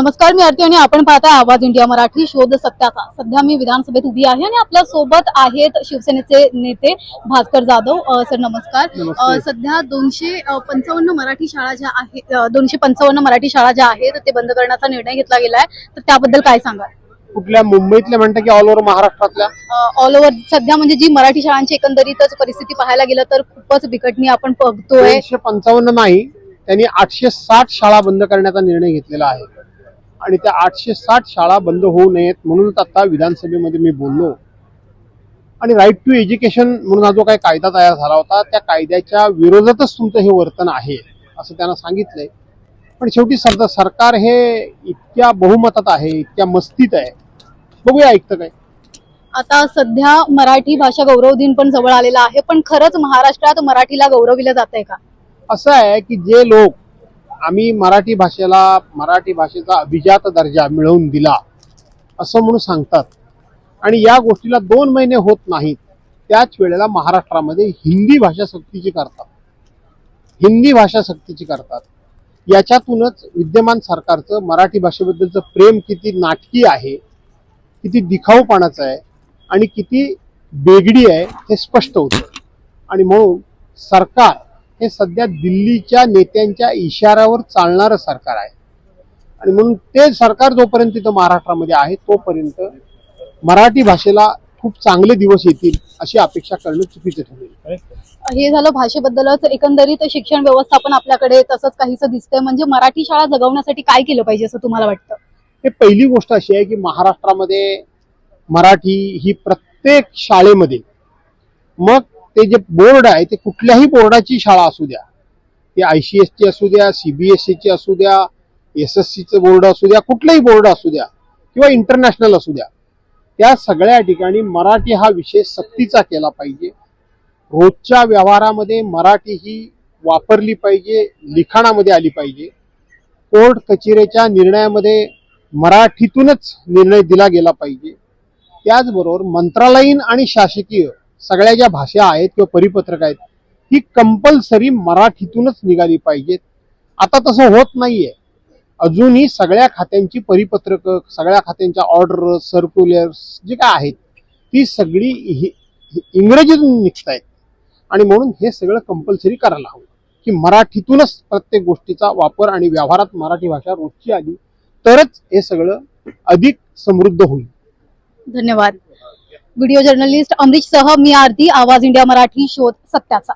नमस्कार, मी आरती आणि आपण पाहताय आवाज इंडिया मराठी शोध सत्याचा। सध्या मी विधानसभेत उभी आहे आणि आपल्या सोबत आहेत शिवसेनेचे नेते भास्कर जाधव। सर नमस्कार। सध्या 255 मराठी शाळा ज्या आहेत 255 मराठी शाळा ज्या आहेत ते बंद करण्याचा निर्णय घेतला गेलाय, तर त्याबद्दल काय सांगाल? कुठल्या मुंबईतल्या म्हणता की ऑल ओव्हर महाराष्ट्रातल्या? ऑल ओव्हर सध्या म्हणजे जी मराठी शाळांची एकंदरीतच परिस्थिती पाहायला गेलं तर खूपच बिकटणी आपण बघतोय। 255 नाही, त्यांनी 860 शाळा बंद करण्याचा निर्णय घेतलेला आहे आणि त्या 860 शाळा बंद होऊ नयेत म्हणूनच आता विधानसभेमध्ये मी बोललो। आणि राईट टू एज्युकेशन म्हणून हा जो काही कायदा तयार झाला होता त्या कायद्याच्या विरोधातच तुमचं हे वर्तन आहे असं त्यांना सांगितलंय। पण शेवटी सरकार हे इतक्या बहुमतात आहे, इतक्या मस्तीत आहे, बघूया ऐकतं काय। आता सध्या मराठी भाषा गौरव दिन पण जवळ आलेला आहे, पण खरंच महाराष्ट्रात मराठीला गौरविलं जातंय का? असं आहे की जे लोक आम्ही मराठी भाषेचा अभिजात दर्जा मिळवून दिला असं म्हणून सांगतात आणि या गोष्टीला 2 महिने होत नाहीत त्याच वेळेला महाराष्ट्रामध्ये हिंदी भाषा सक्तीची करतात। याच्यातूनच विद्यमान सरकारचं मराठी भाषेबद्दलचं प्रेम किती नाटकी आहे, किती दिखाऊपणाचं आहे आणि किती बेगडी आहे हे स्पष्ट होतं। आणि म्हणून सरकार हे सध्या दिल्लीच्या नेत्यांच्या इशाऱ्यावर चालणारं सरकार आहे आणि म्हणून ते सरकार जोपर्यंत तिथं महाराष्ट्रामध्ये आहे तोपर्यंत मराठी भाषेला खूप चांगले दिवस येतील अशी अपेक्षा करणं चुकीचं ठरेल। हे झालं भाषेबद्दलच, एकंदरीत शिक्षण व्यवस्थापन आपल्याकडे तसंच काहीसं दिसतंय। म्हणजे मराठी शाळा जगवण्यासाठी काय केलं पाहिजे असं तुम्हाला वाटतं? हे पहिली गोष्ट अशी आहे की महाराष्ट्रामध्ये मराठी ही प्रत्येक शाळेमध्ये, मग ते जे बोर्ड आहे ते कुठल्याही बोर्डाची शाळा असू द्या, ते ICS ची असू द्या, CBSE ची असू द्या, SSC चं बोर्ड असू द्या, कुठलाही बोर्ड असू द्या किंवा इंटरनॅशनल असू द्या, त्या सगळ्या ठिकाणी मराठी हा विषय सक्तीचा केला पाहिजे। रोजच्या व्यवहारामध्ये मराठी ही वापरली पाहिजे, लिखाणामध्ये आली पाहिजे। कोर्ट कचेरीच्या निर्णयामध्ये मराठीतूनच निर्णय दिला गेला पाहिजे। त्याचबरोबर मंत्रालयीन आणि शासकीय सगळ्या ज्या भाषा आहेत किंवा परिपत्रक आहेत ही कंपल्सरी मराठीतूनच निघाली पाहिजेत। आता तसं होत नाहीये, अजूनही सगळ्या खात्यांची परिपत्रक, सगळ्या खात्यांच्या ऑर्डर, सर्क्युलर्स जे काय आहेत ती सगळी इंग्रजीतून निघतायत आणि म्हणून हे सगळं कंपल्सरी करायला हवं की मराठीतूनच प्रत्येक गोष्टीचा वापर आणि व्यवहारात मराठी भाषा रोजची आली तरच हे सगळं अधिक समृद्ध होईल। धन्यवाद। व्हिडिओ जर्नलिस्ट अमरीश सह मी आरती, आवाज इंडिया मराठी शोध सत्याचा।